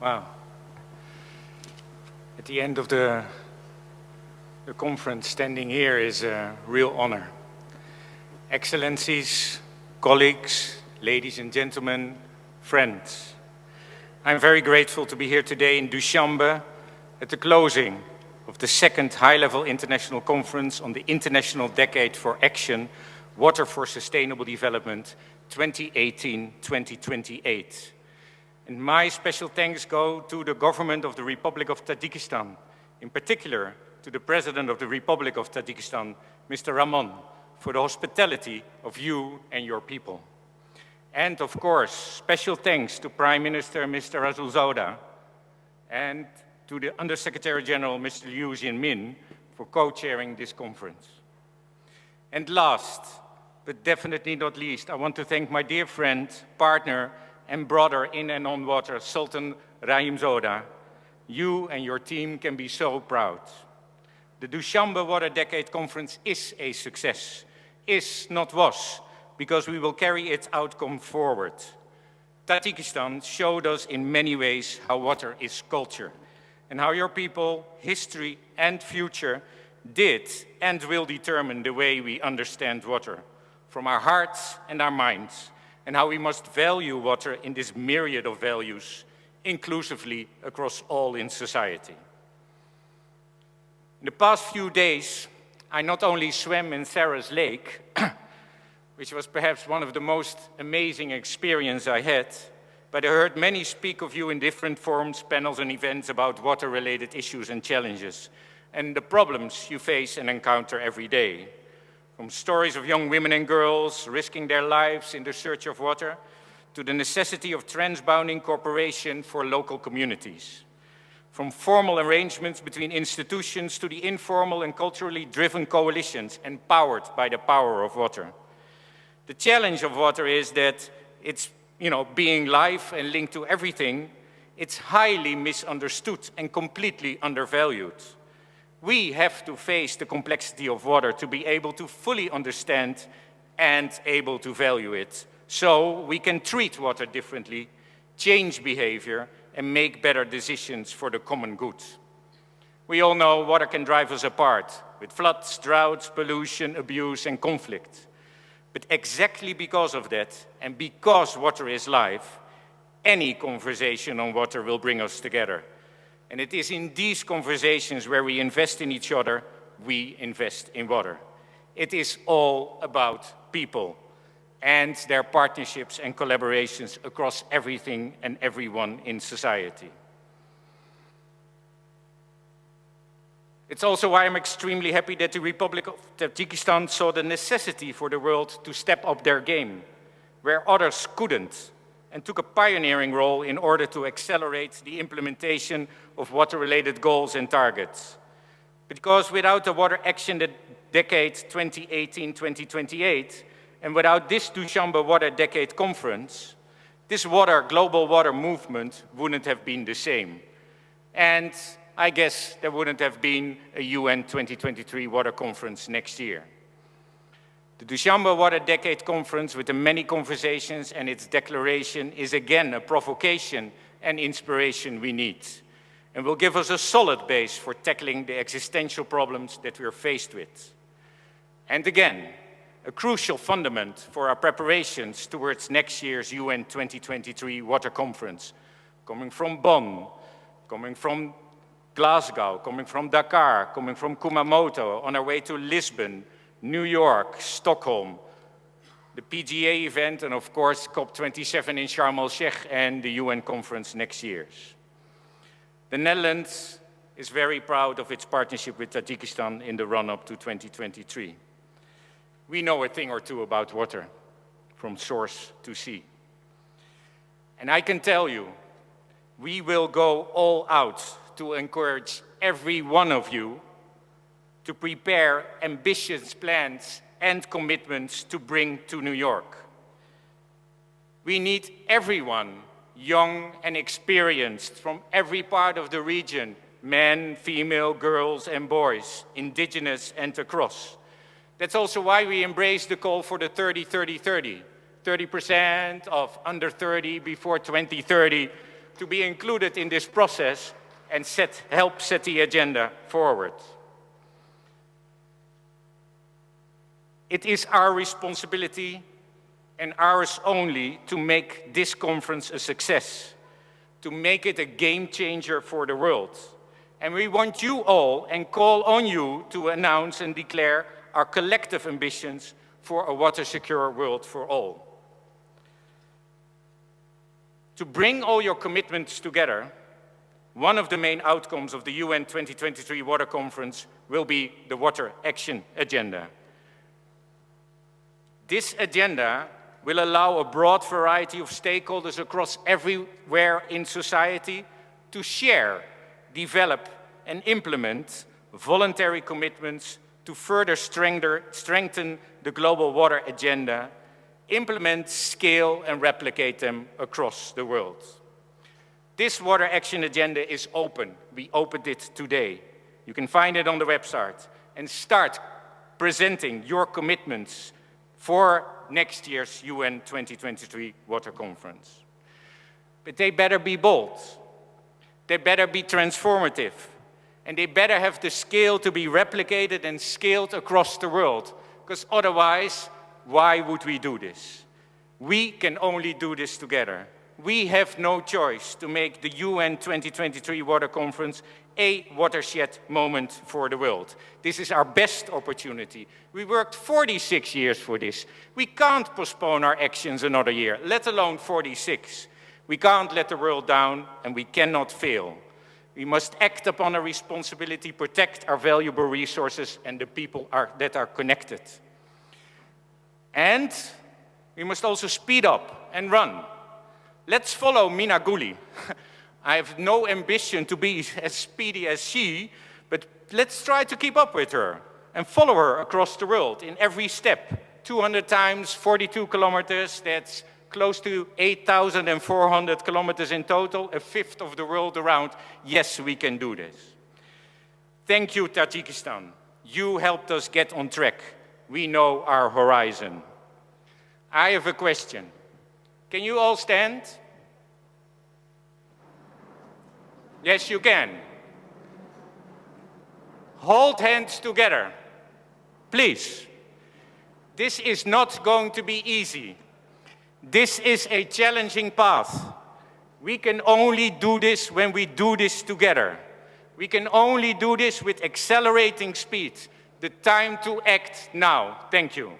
Wow. At the end of the conference, standing here is a real honor. Excellencies, colleagues, ladies and gentlemen, friends. I'm very grateful to be here today in Dushanbe at the closing of the second high-level international conference on the International Decade for Action, Water for Sustainable Development 2018-2028. And my special thanks go to the government of the Republic of Tajikistan, in particular to the President of the Republic of Tajikistan, Mr. Rahman, for the hospitality of you and your people. And of course, special thanks to Prime Minister Mr. Rasulzada and to the Undersecretary General Mr. Liu Jianmin for co-chairing this conference. And last, but definitely not least, I want to thank my dear friend, partner, and brother in and on water, Sultan Rahimzoda. You and your team can be so proud. The Dushanbe Water Decade Conference is a success, is not was, because we will carry its outcome forward. Tajikistan showed us in many ways how water is culture, and how your people, history and future did and will determine the way we understand water, from our hearts and our minds, and how we must value water in this myriad of values, inclusively across all in society. In the past few days, I not only swam in Sarah's Lake, which was perhaps one of the most amazing experiences I had, but I heard many speak of you in different forums, panels and events about water-related issues and challenges, and the problems you face and encounter every day. From stories of young women and girls risking their lives in the search of water, to the necessity of transbounding cooperation for local communities. From formal arrangements between institutions to the informal and culturally driven coalitions empowered by the power of water. The challenge of water is that it's, being life and linked to everything, it's highly misunderstood and completely undervalued. We have to face the complexity of water to be able to fully understand and able to value it, so we can treat water differently, change behavior, and make better decisions for the common good. We all know water can drive us apart, with floods, droughts, pollution, abuse, and conflict. But exactly because of that, and because water is life, any conversation on water will bring us together. And it is in these conversations where we invest in each other, we invest in water. It is all about people and their partnerships and collaborations across everything and everyone in society. It's also why I'm extremely happy that the Republic of Tajikistan saw the necessity for the world to step up their game, where others couldn't, and took a pioneering role in order to accelerate the implementation of water-related goals and targets. Because without the Water Action Decade 2018-2028, and without this Dushanbe Water Decade Conference, this global water movement wouldn't have been the same. And I guess there wouldn't have been a UN 2023 Water Conference next year. The Dushanbe Water Decade Conference, with the many conversations and its declaration, is again a provocation and inspiration we need, and will give us a solid base for tackling the existential problems that we are faced with. And again, a crucial fundament for our preparations towards next year's UN 2023 Water Conference, coming from Bonn, coming from Glasgow, coming from Dakar, coming from Kumamoto, on our way to Lisbon, New York, Stockholm, the PGA event, and of course COP27 in Sharm el-Sheikh and the UN conference next year. The Netherlands is very proud of its partnership with Tajikistan in the run-up to 2023. We know a thing or two about water, from source to sea. And I can tell you, we will go all out to encourage every one of you to prepare ambitious plans and commitments to bring to New York. We need everyone, young and experienced, from every part of the region, men, female, girls and boys, indigenous and across. That's also why we embrace the call for the 30-30-30. 30% of under 30 before 2030 to be included in this process and help set the agenda forward. It is our responsibility and ours only to make this conference a success, to make it a game changer for the world. And we want you all and call on you to announce and declare our collective ambitions for a water-secure world for all. To bring all your commitments together, one of the main outcomes of the UN 2023 Water Conference will be the Water Action Agenda. This agenda will allow a broad variety of stakeholders across everywhere in society to share, develop, and implement voluntary commitments to further strengthen the global water agenda, implement, scale, and replicate them across the world. This Water Action Agenda is open. We opened it today. You can find it on the website and start presenting your commitments for next year's UN 2023 Water Conference. But they better be bold, they better be transformative, and they better have the scale to be replicated and scaled across the world, because otherwise, why would we do this? We can only do this together. We have no choice to make the UN 2023 Water Conference a watershed moment for the world. This is our best opportunity. We worked 46 years for this. We can't postpone our actions another year, let alone 46. We can't let the world down, and we cannot fail. We must act upon our responsibility, protect our valuable resources and the people that are connected. And we must also speed up and run. Let's follow Mina Guli. I have no ambition to be as speedy as she, but let's try to keep up with her and follow her across the world in every step. 200 times 42 kilometers, that's close to 8,400 kilometers in total, a fifth of the world around. Yes, we can do this. Thank you, Tajikistan. You helped us get on track. We know our horizon. I have a question. Can you all stand? Yes, you can. Hold hands together, please. This is not going to be easy. This is a challenging path. We can only do this when we do this together. We can only do this with accelerating speed. The time to act now. Thank you.